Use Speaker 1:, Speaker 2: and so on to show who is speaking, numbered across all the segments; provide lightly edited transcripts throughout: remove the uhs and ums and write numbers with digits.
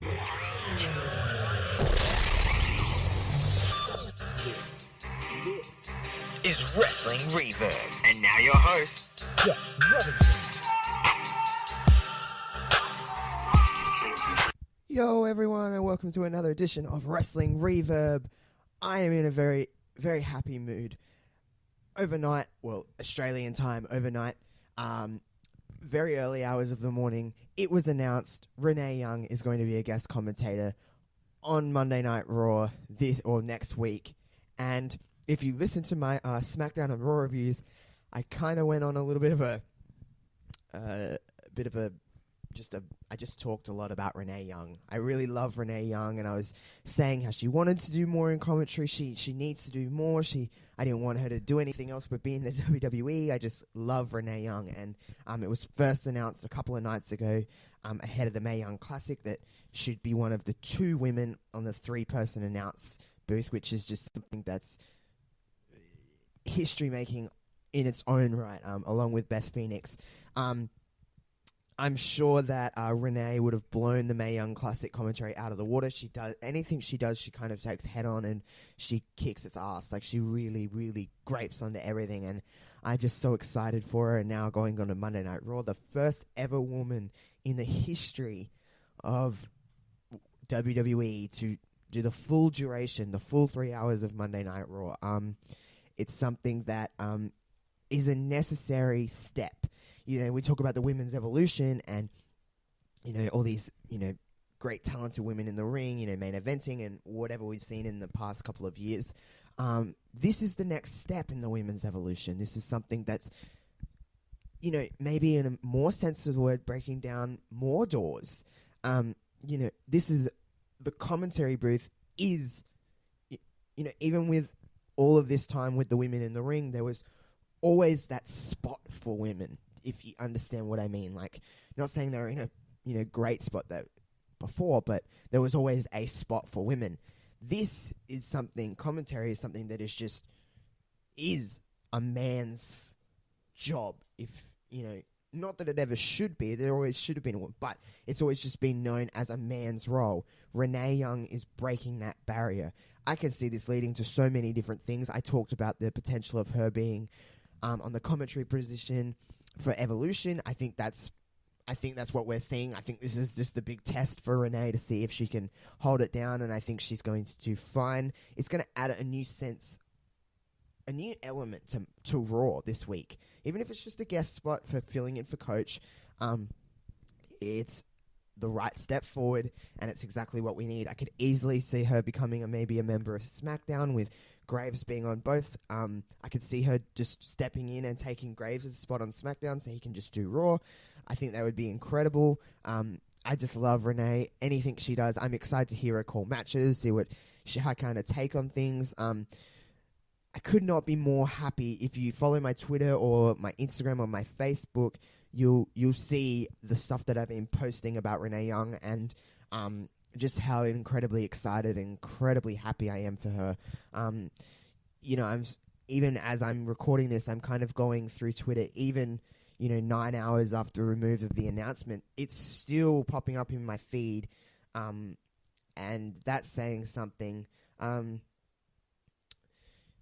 Speaker 1: This is Wrestling Reverb. And now your host,
Speaker 2: Josh Robinson.
Speaker 3: Yo everyone, and welcome to another edition of Wrestling Reverb. I am in a very, very happy mood. Overnight, well, Australian time, overnight, very early hours of the morning, it was announced Renee Young is going to be a guest commentator on Monday Night Raw next week. And if you listen to my SmackDown and Raw reviews, I kind of went on a little bit of I just talked a lot about Renee Young. I really love Renee Young, and I was saying how she wanted to do more in commentary. She needs to do more. I didn't want her to do anything else but be in the WWE. I just love Renee Young, and it was first announced a couple of nights ago ahead of the Mae Young Classic that she'd be one of the two women on the three-person announce booth, which is just something that's history-making in its own right, along with Beth Phoenix. I'm sure that Renee would have blown the Mae Young Classic commentary out of the water. She does anything she does, she kind of takes head on and she kicks its ass. Like, she really, really grapes onto everything, and I'm just so excited for her. And now going on to Monday Night Raw, the first ever woman in the history of WWE to do the full duration, the full 3 hours of Monday Night Raw. It's something that is a necessary step. You know, we talk about the women's evolution and, you know, all these, you know, great talented women in the ring, you know, main eventing and whatever we've seen in the past couple of years. This is the next step in the women's evolution. This is something that's, you know, maybe in a more sense of the word, breaking down more doors. You know, this is the commentary booth is, you know, even with all of this time with the women in the ring, there was always that spot for women. If you understand what I mean, like, not saying they were in a, you know, great spot that before, but there was always a spot for women. This is something, commentary is something that is a man's job. If, you know, not that it ever should be, there always should have been one, but it's always just been known as a man's role. Renee Young is breaking that barrier. I can see this leading to so many different things. I talked about the potential of her being on the commentary position for Evolution. I think that's what we're seeing. I think this is just the big test for Renee to see if she can hold it down, and I think she's going to do fine. It's going to add a new element to Raw this week. Even if it's just a guest spot for filling in for Coach, it's the right step forward, and it's exactly what we need. I could easily see her becoming maybe a member of SmackDown with Graves being on both. I could see her just stepping in and taking Graves' spot on SmackDown so he can just do Raw. I think that would be incredible. I just love Renee. Anything she does, I'm excited to hear her call matches, see what her kind of take on things. I could not be more happy. If you follow my Twitter or my Instagram or my Facebook, you'll see the stuff that I've been posting about Renee Young and just how incredibly excited and incredibly happy I am for her. You know, even as I'm recording this, I'm kind of going through Twitter, even, you know, 9 hours after remove of the announcement, it's still popping up in my feed, and that's saying something.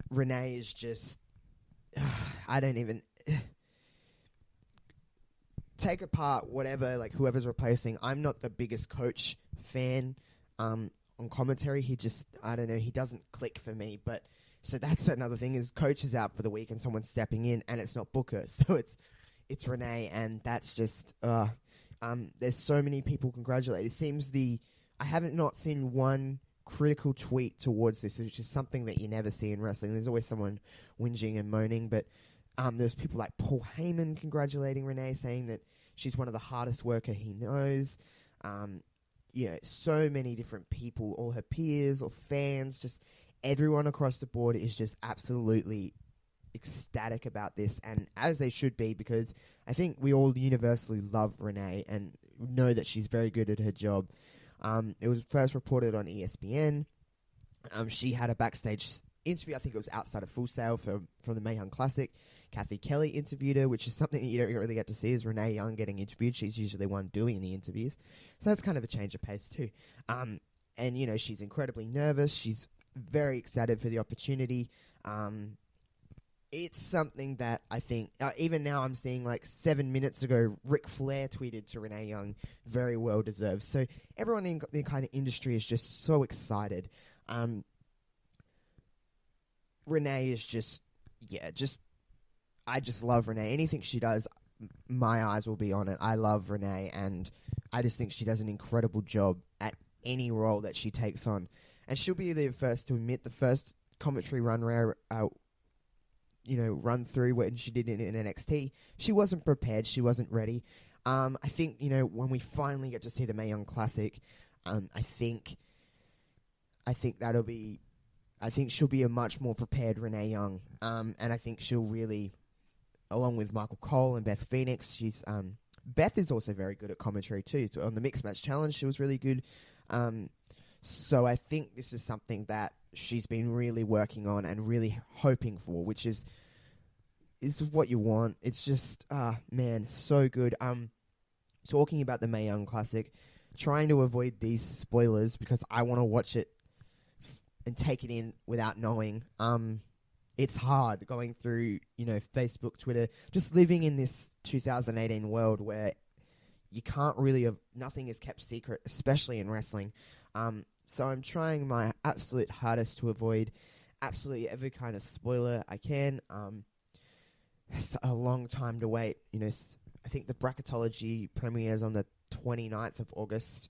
Speaker 3: Renee is just, I don't even take apart whatever, like, whoever's replacing. I'm not the biggest Coach fan on commentary. He just, I don't know, he doesn't click for me. But so that's another thing, is Coach is out for the week and someone's stepping in, and it's not Booker, so it's Renee, and that's just there's so many people congratulate. It seems I haven't not seen one critical tweet towards this, which is something that you never see in wrestling. There's always someone whinging and moaning, but there's people like Paul Heyman congratulating Renee, saying that she's one of the hardest worker he knows. You know, so many different people, all her peers or fans, just everyone across the board is just absolutely ecstatic about this, and as they should be, because I think we all universally love Renee and know that she's very good at her job. It was first reported on ESPN. She had a backstage interview, I think it was outside of Full Sail from the Mae Young Classic, Kathy Kelly interviewed her, which is something that you don't really get to see, is Renee Young getting interviewed. She's usually the one doing the interviews. So that's kind of a change of pace too. And, you know, she's incredibly nervous. She's very excited for the opportunity. It's something that I think, even now I'm seeing, like 7 minutes ago, Ric Flair tweeted to Renee Young, very well deserved. So everyone in the kind of industry is just so excited. Renee is just, I just love Renee. Anything she does, my eyes will be on it. I love Renee, and I just think she does an incredible job at any role that she takes on. And she'll be the first to admit, the first commentary run through when she did it in NXT, she wasn't prepared, she wasn't ready. I think, you know, when we finally get to see the Mae Young Classic, I think she'll be a much more prepared Renee Young. And I think she'll really, along with Michael Cole and Beth Phoenix, Beth is also very good at commentary too. So on the Mixed Match Challenge, she was really good. So I think this is something that she's been really working on and really hoping for, which is what you want. It's just, man, so good. Talking about the Mae Young Classic, trying to avoid these spoilers because I want to watch it and take it in without knowing. It's hard going through, you know, Facebook, Twitter, just living in this 2018 world where you can't really nothing is kept secret, especially in wrestling. So I'm trying my absolute hardest to avoid absolutely every kind of spoiler I can. It's a long time to wait. You know, I think the Bracketology premieres on the 29th of August,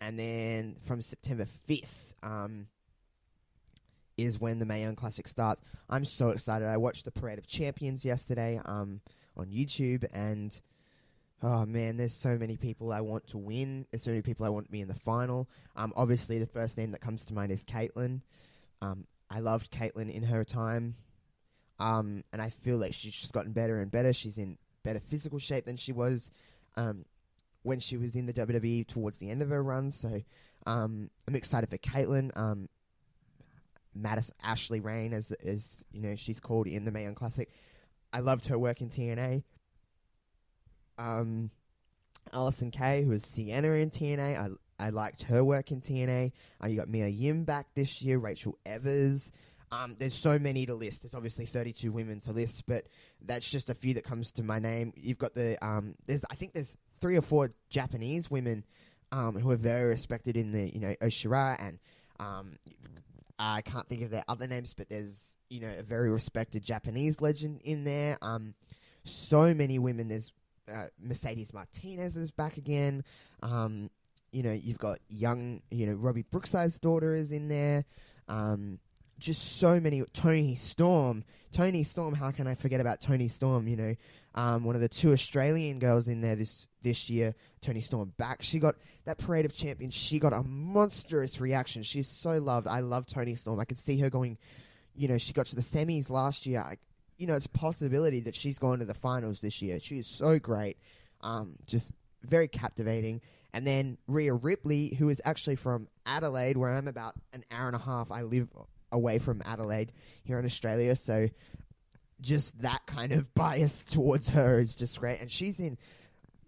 Speaker 3: and then from September 5th is when the Mae Young Classic starts. I'm so excited. I watched the Parade of Champions yesterday on YouTube, and oh man, there's so many people I want to win. There's so many people I want to be in the final. Obviously, the first name that comes to mind is Caitlyn. I loved Caitlyn in her time, and I feel like she's just gotten better and better. She's in better physical shape than she was when she was in the WWE towards the end of her run. So I'm excited for Caitlyn. Ashley Rain, as you know, she's called in the Mae Young Classic. I loved her work in TNA. Allysin Kay, who is Sienna in TNA. I liked her work in TNA. You got Mia Yim back this year, Rachel Evers. There's so many to list. There's obviously 32 women to list, but that's just a few that comes to my name. You've got there's 3 or 4 Japanese women who are very respected in the, you know, Oshira, and I can't think of their other names, but there's, you know, a very respected Japanese legend in there. So many women. There's Mercedes Martinez is back again. You know, you've got young, you know, Robbie Brookside's daughter is in there. Just so many. Toni Storm, how can I forget about Toni Storm? You know, one of the 2 Australian girls in there this year. Toni Storm back. She got that Parade of Champions. She got a monstrous reaction. She's so loved. I love Toni Storm. I could see her going, you know, she got to the semis last year. You know, it's a possibility that she's going to the finals this year. She is so great. Just very captivating. And then Rhea Ripley, who is actually from Adelaide, where I'm about an hour and a half. I live away from Adelaide here in Australia, so just that kind of bias towards her is just great. And she's in,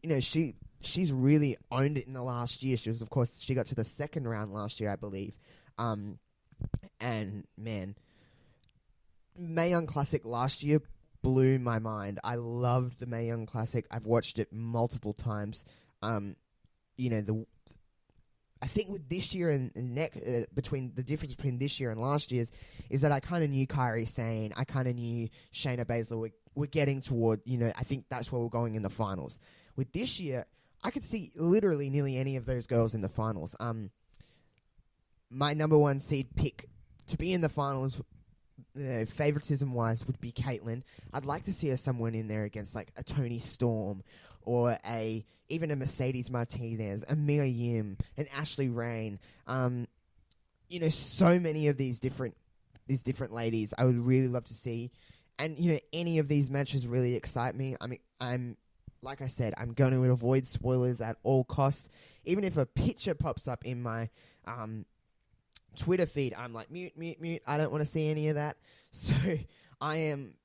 Speaker 3: you know, she's really owned it in the last year. She got to the second round last year, I believe. And man, Mae Young Classic last year blew my mind. I loved the Mae Young Classic. I've watched it multiple times. You know, I think with this year and between the difference between this year and last year's is that I kind of knew Kairi Sane. I kind of knew Shayna Baszler were getting toward, you know, I think that's where we're going in the finals. With this year, I could see literally nearly any of those girls in the finals. My number 1 seed pick to be in the finals, favoritism-wise, would be Caitlyn. I'd like to see her someone in there against like a Toni Storm or even a Mercedes Martinez, a Mia Yim, an Ashley Rain. You know, so many of these different ladies I would really love to see. And, you know, any of these matches really excite me. I mean, like I said, I'm going to avoid spoilers at all costs. Even if a picture pops up in my Twitter feed, I'm like, mute. I don't want to see any of that. So I am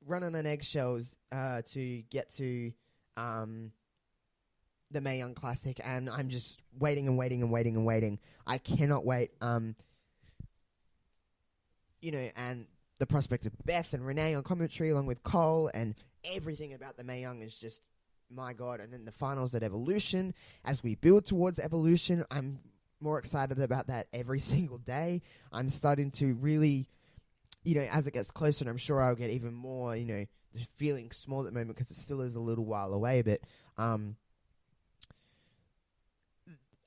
Speaker 3: running on eggshells to get to the Mae Young Classic, and I'm just waiting and waiting and waiting and waiting. I cannot wait. And the prospect of Beth and Renee on commentary along with Cole, and everything about the Mae Young is just, my God. And then the finals at Evolution, as we build towards Evolution, I'm more excited about that every single day. I'm starting to really, as it gets closer, and I'm sure I'll get even more, feeling small at the moment because it still is a little while away, but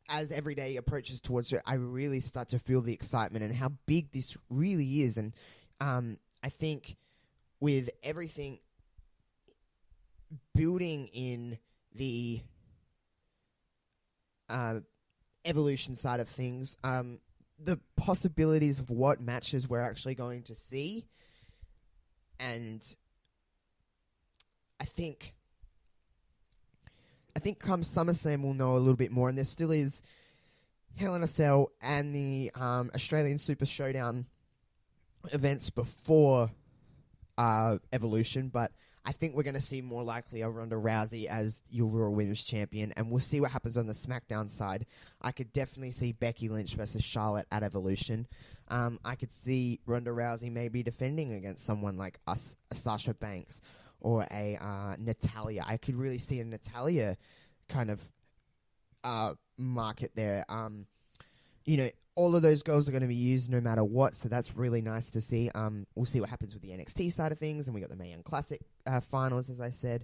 Speaker 3: as every day approaches towards it, I really start to feel the excitement and how big this really is. And I think with everything building in the Evolution side of things, the possibilities of what matches we're actually going to see, and I think come SummerSlam we'll know a little bit more, and there still is Hell in a Cell and the Australian Super Showdown events before Evolution, but I think we're going to see more likely a Ronda Rousey as your Raw Women's Champion, and we'll see what happens on the SmackDown side. I could definitely see Becky Lynch versus Charlotte at Evolution. I could see Ronda Rousey maybe defending against someone like a Sasha Banks or a Natalya. I could really see a Natalya kind of market there. All of those girls are going to be used no matter what, so that's really nice to see. We'll see what happens with the NXT side of things, and we got the Mae Young Classic finals, as I said.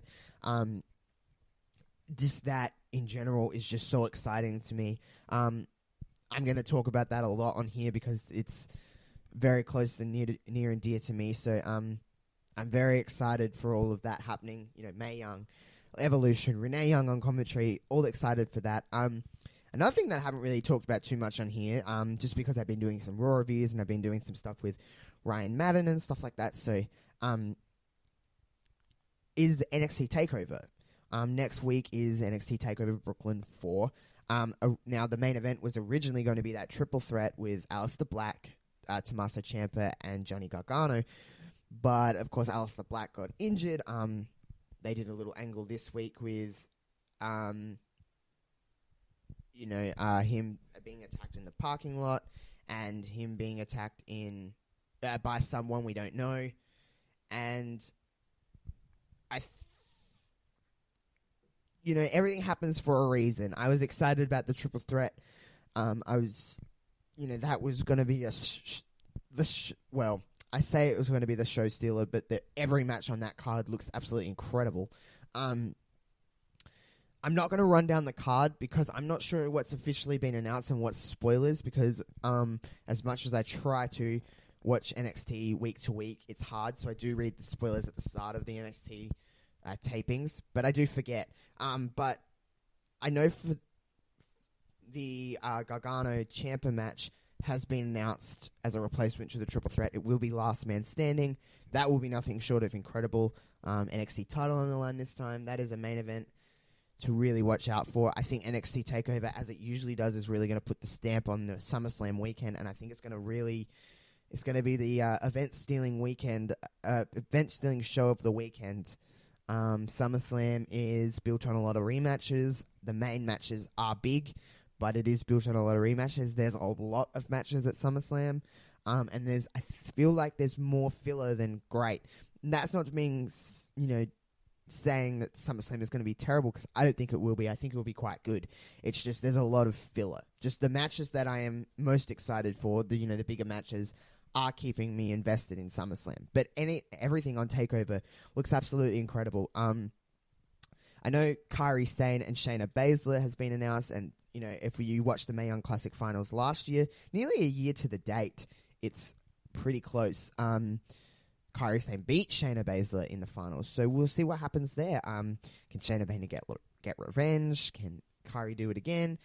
Speaker 3: Just that, in general, is just so exciting to me. I'm going to talk about that a lot on here because it's very close and near and dear to me, so I'm very excited for all of that happening. Mae Young, Evolution, Renee Young on commentary, all excited for that. Another thing that I haven't really talked about too much on here, just because I've been doing some Raw reviews and I've been doing some stuff with Ryan Madden and stuff like that, so is NXT TakeOver. Next week is NXT TakeOver Brooklyn 4. Now, the main event was originally going to be that triple threat with Aleister Black, Tommaso Ciampa, and Johnny Gargano, but, of course, Aleister Black got injured. They did a little angle this week with him being attacked in the parking lot and him being attacked by someone we don't know. And everything happens for a reason. I was excited about the triple threat. That was going to be I say it was going to be the show stealer, but every match on that card looks absolutely incredible. I'm not going to run down the card because I'm not sure what's officially been announced and what's spoilers, because as much as I try to watch NXT week to week, it's hard, so I do read the spoilers at the start of the NXT tapings, but I do forget. But I know for the Gargano-Ciampa match has been announced as a replacement to the triple threat. It will be Last Man Standing. That will be nothing short of incredible. NXT title on the line this time. That is a main event to really watch out for. I think NXT TakeOver, as it usually does, is really going to put the stamp on the SummerSlam weekend, and I think it's going to be the event-stealing show of the weekend. SummerSlam is built on a lot of rematches. The main matches are big, but it is built on a lot of rematches. There's a lot of matches at SummerSlam, and I feel like there's more filler than great. And that's not being, saying that SummerSlam is going to be terrible, because I don't think it will be. I think it will be quite good. It's just there's a lot of filler. Just the matches that I am most excited for, the bigger matches, are keeping me invested in SummerSlam. But everything on TakeOver looks absolutely incredible. I know Kairi Sane and Shayna Baszler has been announced, and if you watched the Mae Young Classic finals last year, nearly a year to the date, it's pretty close. Kairi Sane beat Shayna Baszler in the finals, so we'll see what happens there. Can Shayna Baszler get revenge? Can Kairi do it again?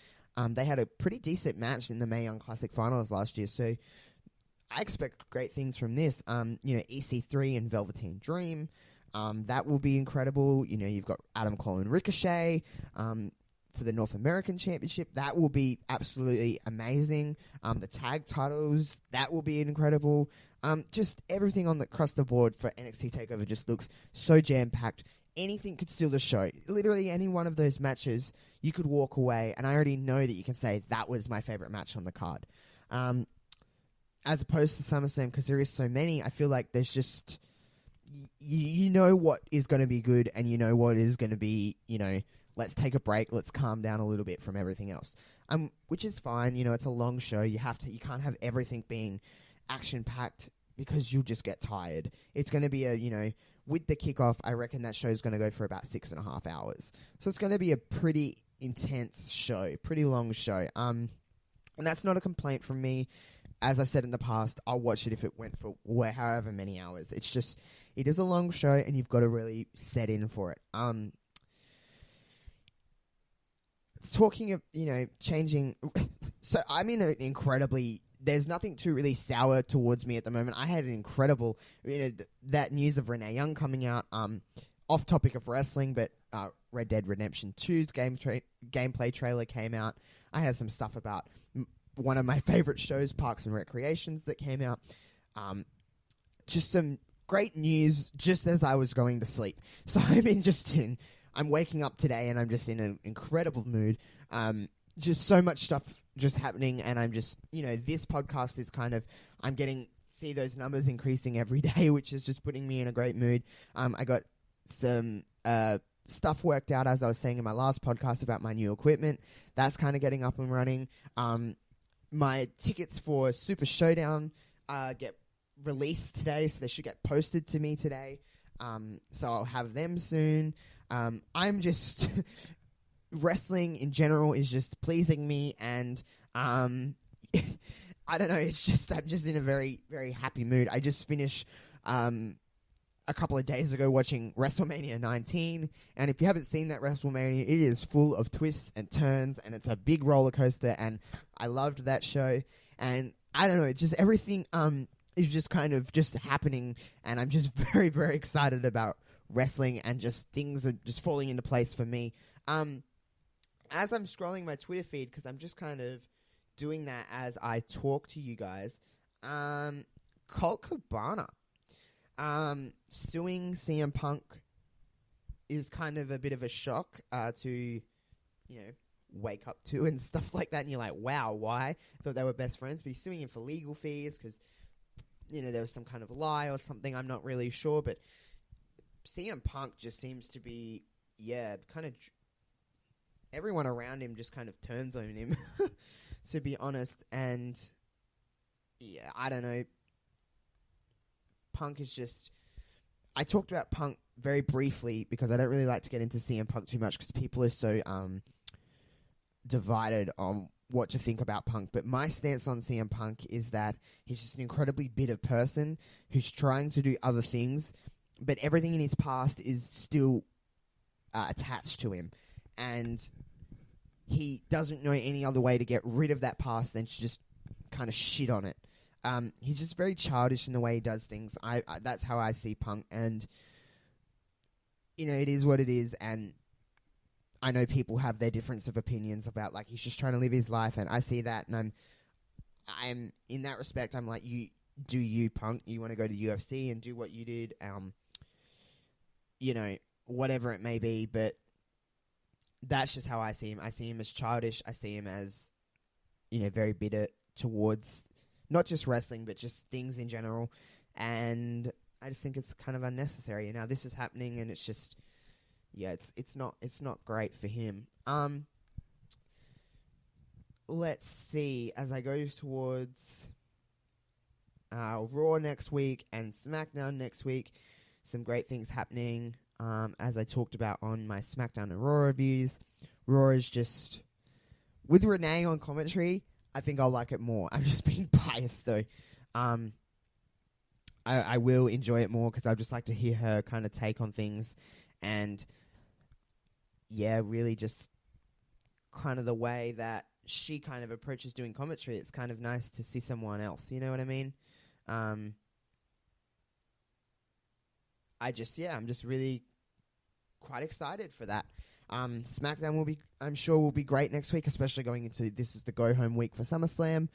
Speaker 3: They had a pretty decent match in the Mae Young Classic finals last year, so I expect great things from this. EC3 and Velveteen Dream, that will be incredible. You've got Adam Cole and Ricochet. for the North American Championship. That will be absolutely amazing. The tag titles, that will be incredible. Just everything across the board for NXT TakeOver just looks so jam-packed. Anything could steal the show. Literally any one of those matches, you could walk away, and I already know that you can say, that was my favorite match on the card. As opposed to SummerSlam, because there is so many, I feel like there's just... You know what is going to be good, and you know what is going to be, let's take a break, let's calm down a little bit from everything else. Which is fine, it's a long show. You can't have everything being action-packed because you'll just get tired. It's going to be with the kickoff, I reckon that show's going to go for about 6.5 hours. So it's going to be a pretty intense show, pretty long show. And that's not a complaint from me. As I've said in the past, I'll watch it if it went for however many hours. It's just, it is a long show, and you've got to really set in for it. Talking of, changing... So I'm in an incredibly... There's nothing too really sour towards me at the moment. I had an incredible... that news of Renee Young coming out, off topic of wrestling, but Red Dead Redemption 2's gameplay trailer came out. I had some stuff about... one of my favorite shows, Parks and Recreations, that came out. Just some great news just as I was going to sleep. So I'm waking up today and I'm just in an incredible mood. Just so much stuff just happening, and I'm just, this podcast is I'm see those numbers increasing every day, which is just putting me in a great mood. I got some stuff worked out, as I was saying in my last podcast, about my new equipment. That's kind of getting up and running. My tickets for Super Showdown get released today, so they should get posted to me today. So I'll have them soon. I'm just... wrestling in general is just pleasing me, and I don't know, I'm just in a very, very happy mood. I just finished a couple of days ago watching WrestleMania 19, and if you haven't seen that WrestleMania, it is full of twists and turns, and it's a big roller coaster, and I loved that show. And I don't know, it's just everything is just kind of just happening, and I'm just very, very excited about wrestling, and just things are just falling into place for me. As I'm scrolling my Twitter feed, because I'm just kind of doing that as I talk to you guys, Colt Cabana suing CM Punk is kind of a bit of a shock to, wake up to and stuff like that. And you're like, wow, why? I thought they were best friends, but he's suing him for legal fees because, there was some kind of lie or something. I'm not really sure, but CM Punk just seems to be, kind of... everyone around him just kind of turns on him, to be honest. And, I don't know. Punk is just... I talked about Punk very briefly because I don't really like to get into CM Punk too much because people are so divided on what to think about Punk. But my stance on CM Punk is that he's just an incredibly bitter person who's trying to do other things, but everything in his past is still attached to him. And he doesn't know any other way to get rid of that past than to just kind of shit on it. He's just very childish in the way he does things. I that's how I see Punk. And, it is what it is. And I know people have their difference of opinions about, he's just trying to live his life. And I see that. And I'm in that respect, I'm like, you, Punk. You want to go to the UFC and do what you did. Whatever it may be. But that's just how I see him. I see him as childish. I see him as, very bitter towards not just wrestling, but just things in general. And I just think it's kind of unnecessary. Now this is happening, and it's just, it's not great for him. Let's see, as I go towards Raw next week and SmackDown next week, some great things happening. As I talked about on my SmackDown and Raw reviews, Raw is just... with Renee on commentary, I think I'll like it more. I'm just being biased, though. I will enjoy it more because I just like to hear her kind of take on things. And, really just kind of the way that she kind of approaches doing commentary. It's kind of nice to see someone else, you know what I mean? I'm just really... quite excited for that. SmackDown I'm sure will be great next week, especially going into this is the go home week for SummerSlam.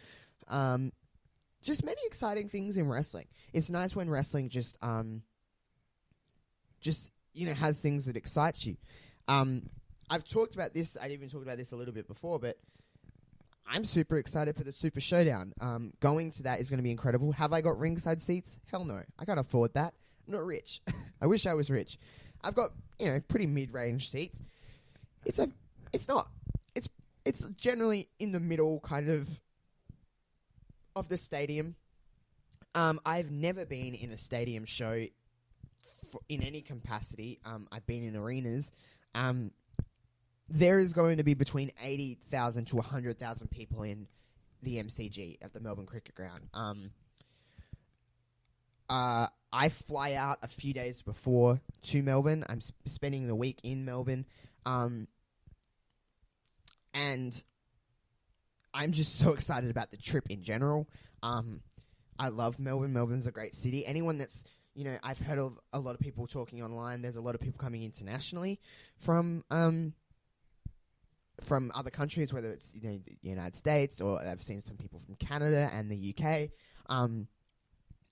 Speaker 3: Just many exciting things in wrestling. It's nice when wrestling just has things that excites you. I've talked about this. I even talked about this a little bit before, but I'm super excited for the Super Showdown. Going to that is going to be incredible. Have I got ringside seats? Hell no. I can't afford that. I'm not rich. I wish I was rich. I've got, pretty mid-range seats. It's generally in the middle kind of the stadium. I've never been in a stadium show in any capacity. I've been in arenas. There is going to be between 80,000 to 100,000 people in the MCG at the Melbourne Cricket Ground. I fly out a few days before to Melbourne. I'm spending the week in Melbourne. And I'm just so excited about the trip in general. I love Melbourne. Melbourne's a great city. Anyone that's, I've heard of a lot of people talking online. There's a lot of people coming internationally from other countries, whether it's the United States, or I've seen some people from Canada and the UK.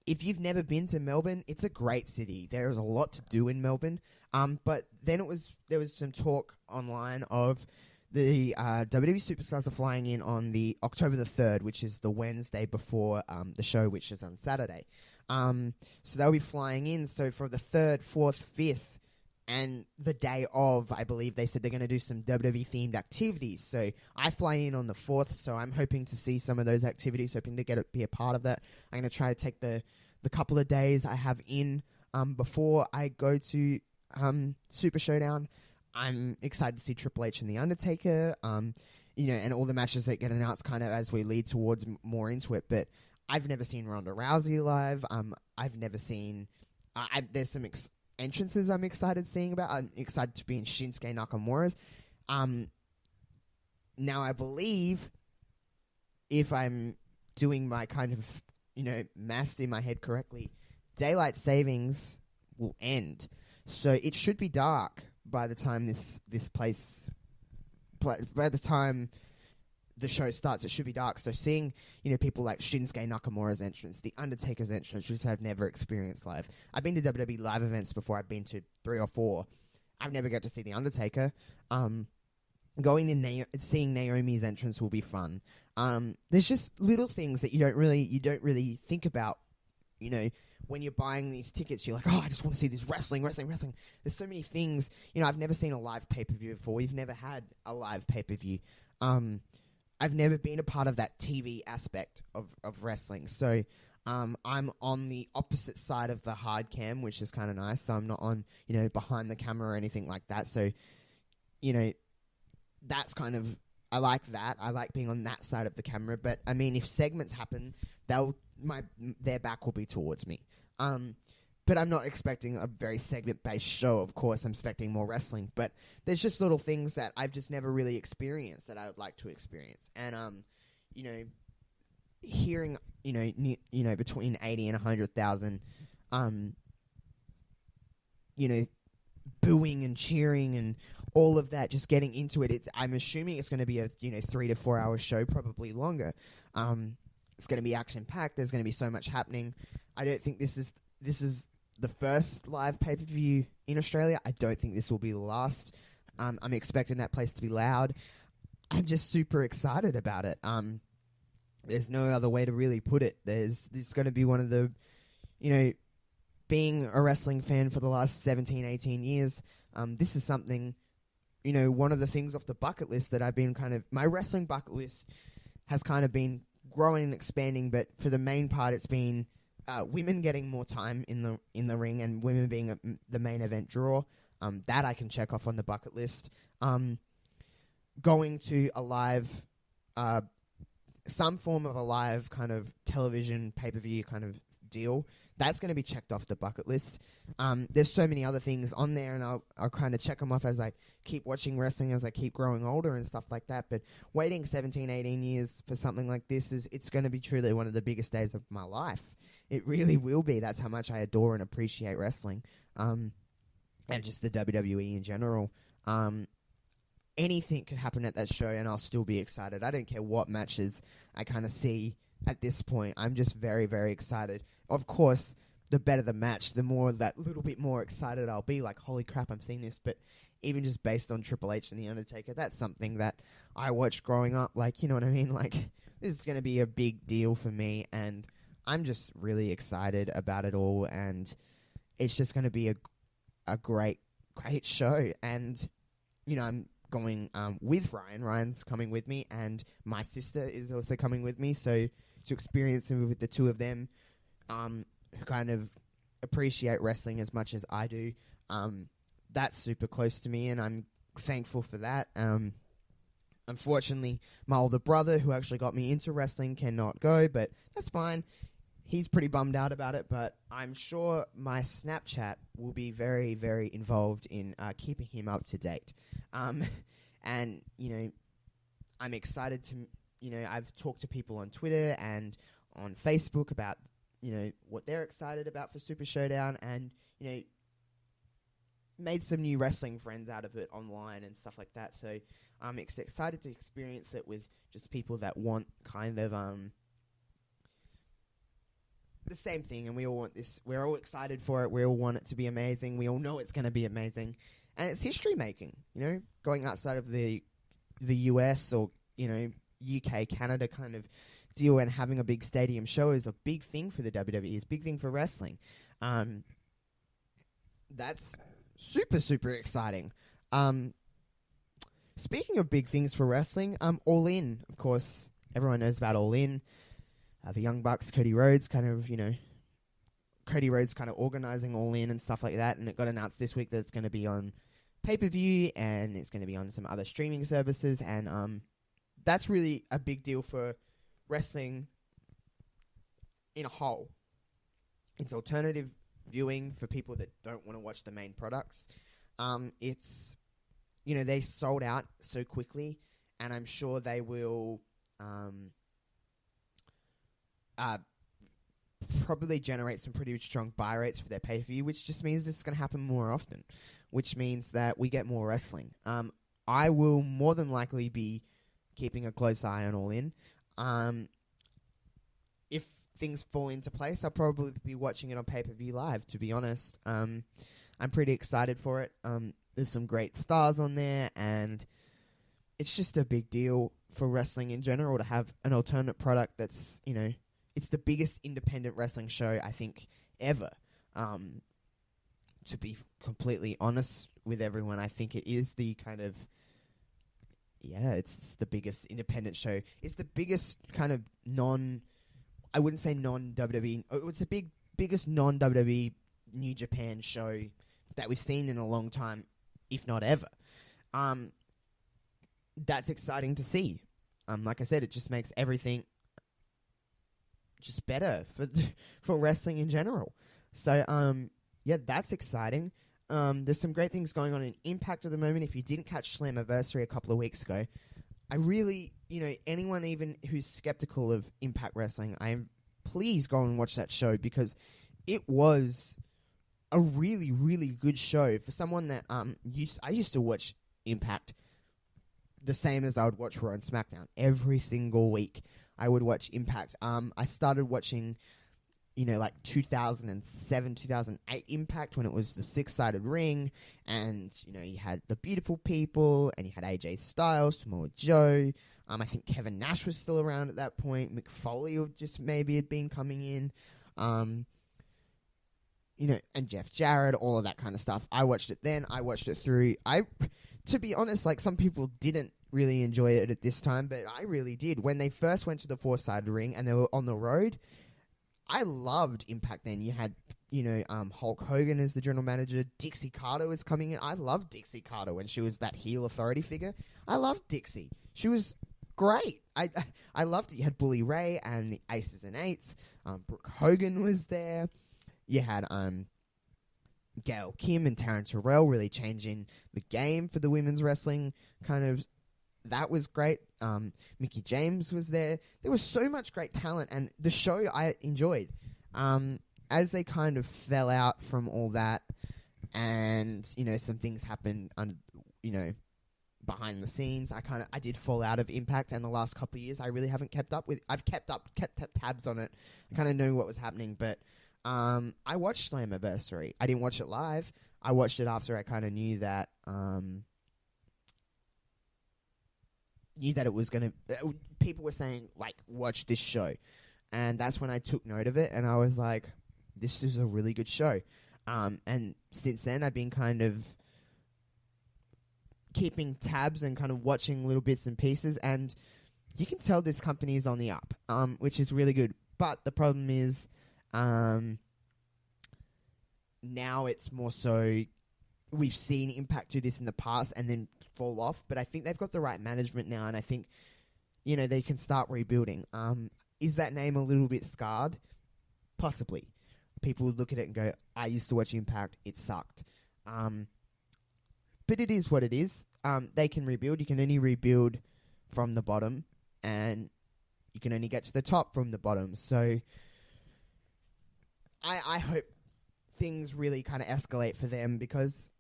Speaker 3: If you've never been to Melbourne, it's a great city. There is a lot to do in Melbourne. But then there was some talk online of the WWE Superstars are flying in on the October the 3rd, which is the Wednesday before the show, which is on Saturday. So they'll be flying in. So for the 3rd, 4th, 5th, and the day of, I believe they said they're going to do some WWE-themed activities. So I fly in on the 4th, so I'm hoping to see some of those activities, hoping to be a part of that. I'm going to try to take the couple of days I have in before I go to Super Showdown. I'm excited to see Triple H and The Undertaker, and all the matches that get announced kind of as we lead towards more into it. But I've never seen Ronda Rousey live. I've never seen... there's some entrances I'm excited seeing about. I'm excited to be in Shinsuke Nakamura's. Now, I believe if I'm doing my kind of, maths in my head correctly, daylight savings will end. So it should be dark by the time by the time the show starts. It should be dark. So seeing, people like Shinsuke Nakamura's entrance, The Undertaker's entrance, which I've never experienced live. I've been to WWE live events before. I've been to 3 or 4. I've never got to see The Undertaker. Going in seeing Naomi's entrance will be fun. There's just little things that you don't really think about, when you're buying these tickets. You're like, oh, I just want to see this wrestling. There's so many things. I've never seen a live pay-per-view before. We've never had a live pay-per-view. I've never been a part of that TV aspect of wrestling. So I'm on the opposite side of the hard cam, which is kind of nice. So I'm not on, behind the camera or anything like that. So, that's kind of, I like that. I like being on that side of the camera. But, I mean, if segments happen, their back will be towards me. But I'm not expecting a very segment-based show, of course. I'm expecting more wrestling. But there's just little things that I've just never really experienced that I would like to experience. And, hearing, between 80 and 100,000, booing and cheering and all of that, just getting into it. I'm assuming it's going to be a 3 to 4 hour show, probably longer. It's going to be action-packed. There's going to be so much happening. I don't think this is the first live pay-per-view in Australia. I don't think this will be the last. I'm expecting that place to be loud. I'm just super excited about it. There's no other way to really put it. It's going to be one of the, being a wrestling fan for the last 17, 18 years, this is something, one of the things off the bucket list that I've been my wrestling bucket list has kind of been growing and expanding, but for the main part, it's been women getting more time in the ring and women being the main event draw. That I can check off on the bucket list. Going to a live, some form of a live kind of television pay-per-view kind of deal, that's going to be checked off the bucket list. There's so many other things on there, and I'll kind of check them off as I keep watching wrestling, as I keep growing older and stuff like that. But waiting 17, 18 years for something like this, it's going to be truly one of the biggest days of my life. It really will be. That's how much I adore and appreciate wrestling, and just the WWE in general. anything could happen at that show and I'll still be excited. I don't care what matches I kind of see at this point. I'm just very, very excited. Of course, the better the match, the more that little bit more excited I'll be. Like, holy crap, I'm seeing this. But even just based on Triple H and The Undertaker, that's something that I watched growing up. Like, you know what I mean? Like, this is going to be a big deal for me, and I'm just really excited about it all, and it's just going to be a great, great show. And, you know, I'm going with Ryan. Ryan's coming with me, and my sister is also coming with me, so to experience it with the two of them, who kind of appreciate wrestling as much as I do, that's super close to me, and I'm thankful for that. Unfortunately, my older brother, who actually got me into wrestling, cannot go, but that's fine. He's pretty bummed out about it, but I'm sure my Snapchat will be very, very involved in keeping him up to date. And, you know, I'm excited to, you know, I've talked to people on Twitter and on Facebook about, you know, what they're excited about for Super Showdown, and, you know, made some new wrestling friends out of it online and stuff like that. So I'm excited to experience it with just people that want kind of the same thing, and we all want this. We're all excited for it. We all want it to be amazing. We all know it's going to be amazing, and it's history making. You know, going outside of the US or, you know, UK, Canada kind of deal, and having a big stadium show is a big thing for the WWE. It's a big thing for wrestling. That's super, super exciting. Speaking of big things for wrestling, All In, of course, everyone knows about All In. The Young Bucks, Cody Rhodes kind of organizing All In and stuff like that, and it got announced this week that it's going to be on pay-per-view, and it's going to be on some other streaming services, and that's really a big deal for wrestling in a whole. It's alternative viewing for people that don't want to watch the main products. It's, you know, they sold out so quickly, and I'm sure they will probably generate some pretty strong buy rates for their pay-per-view, which just means this is going to happen more often, which means that we get more wrestling. I will more than likely be keeping a close eye on All In. If things fall into place, I'll probably be watching it on pay-per-view live, to be honest. I'm pretty excited for it. There's some great stars on there, and it's just a big deal for wrestling in general to have an alternate product that's, you know, it's the biggest independent wrestling show, I think, ever. To be completely honest with everyone, I think it is the kind of, it's the biggest independent show. It's the biggest kind of I wouldn't say non-WWE, it's the biggest non-WWE New Japan show that we've seen in a long time, if not ever. That's exciting to see. Like I said, it just makes everything just better for wrestling in general. So, that's exciting. There's some great things going on in Impact at the moment. If you didn't catch Slammiversary a couple of weeks ago, I really, you know, anyone even who's skeptical of Impact Wrestling, please go and watch that show, because it was a really, really good show for someone that I used to watch Impact the same as I would watch Raw and SmackDown every single week. I would watch Impact. I started watching, you know, like 2007, 2008 Impact, when it was the 6-sided ring, and, you know, you had the Beautiful People, and you had AJ Styles, Samoa Joe. I think Kevin Nash was still around at that point. Mick Foley just maybe had been coming in. You know, and Jeff Jarrett, all of that kind of stuff. I watched it then. I watched it through. To be honest, like, some people didn't really enjoy it at this time, but I really did. When they first went to the 4-sided ring and they were on the road, I loved Impact then. You had, you know, Hulk Hogan as the general manager. Dixie Carter was coming in. I loved Dixie Carter when she was that heel authority figure. I loved Dixie. She was great. I loved it. You had Bully Ray and the Aces and Eights. Brooke Hogan was there. You had Gail Kim and Taryn Terrell really changing the game for the women's wrestling. Kind of, that was great. Mickie James was there. There was so much great talent, and the show I enjoyed. As they kind of fell out from all that, and, you know, some things happened, you know, behind the scenes. I did fall out of Impact, and the last couple of years I really haven't kept up with. I've kept tabs on it. I kind of knew what was happening, but I watched Slammiversary. I didn't watch it live. I watched it after I kind of knew that it was gonna. People were saying like, watch this show, and that's when I took note of it, and I was like, this is a really good show. And since then, I've been kind of keeping tabs and kind of watching little bits and pieces, and you can tell this company is on the up, which is really good. But the problem is, now it's more so, we've seen Impact do this in the past and then fall off, but I think they've got the right management now, and I think, they can start rebuilding. Is that name a little bit scarred? Possibly. People would look at it and go, I used to watch Impact, it sucked. But it is what it is. They can rebuild. You can only rebuild from the bottom, and you can only get to the top from the bottom. So I hope things really kind of escalate for them, because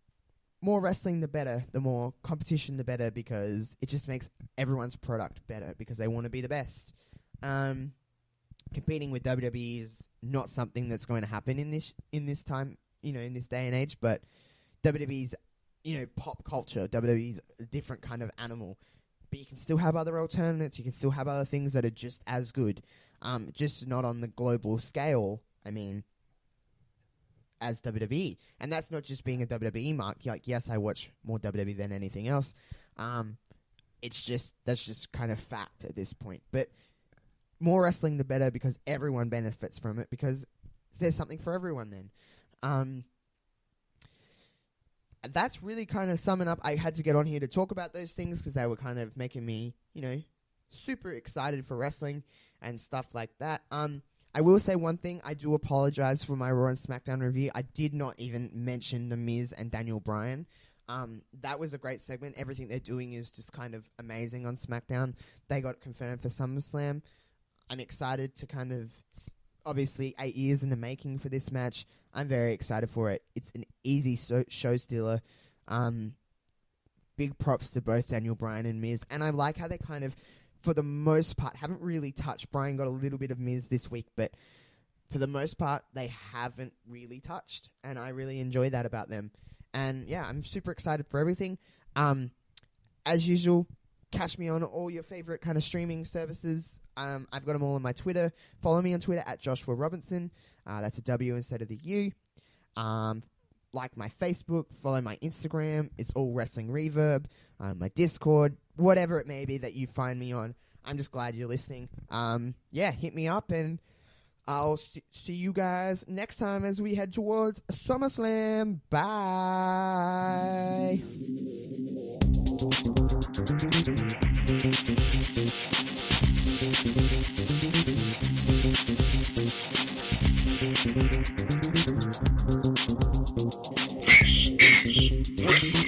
Speaker 3: more wrestling, the better. The more competition, the better, because it just makes everyone's product better, because they want to be the best. Competing with WWE is not something that's going to happen in this time, in this day and age, but WWE's pop culture. WWE's a different kind of animal. But you can still have other alternates. You can still have other things that are just as good. Just not on the global scale, as WWE. And that's not just being a WWE mark. Like, yes, I watch more WWE than anything else. That's just kind of fact at this point. But more wrestling, the better, because everyone benefits from it, because there's something for everyone then. That's really kind of summing up. I had to get on here to talk about those things because they were kind of making me, super excited for wrestling and stuff like that. I will say one thing. I do apologize for my Raw and SmackDown review. I did not even mention The Miz and Daniel Bryan. That was a great segment. Everything they're doing is just kind of amazing on SmackDown. They got confirmed for SummerSlam. I'm excited to kind of, obviously, 8 years in the making for this match. I'm very excited for it. It's an easy show stealer. Big props to both Daniel Bryan and Miz. And I like how they kind of, for the most part, haven't really touched. Bryan got a little bit of Miz this week, but for the most part, they haven't really touched. And I really enjoy that about them. And yeah, I'm super excited for everything. As usual, catch me on all your favorite kind of streaming services. I've got them all on my Twitter. Follow me on Twitter at Joshua Robinson. That's a W instead of the U. Like my Facebook. Follow my Instagram. It's all Wrestling Reverb. My Discord. Whatever it may be that you find me on. I'm just glad you're listening. Hit me up, and I'll see you guys next time as we head towards SummerSlam. Bye.
Speaker 1: Wrestling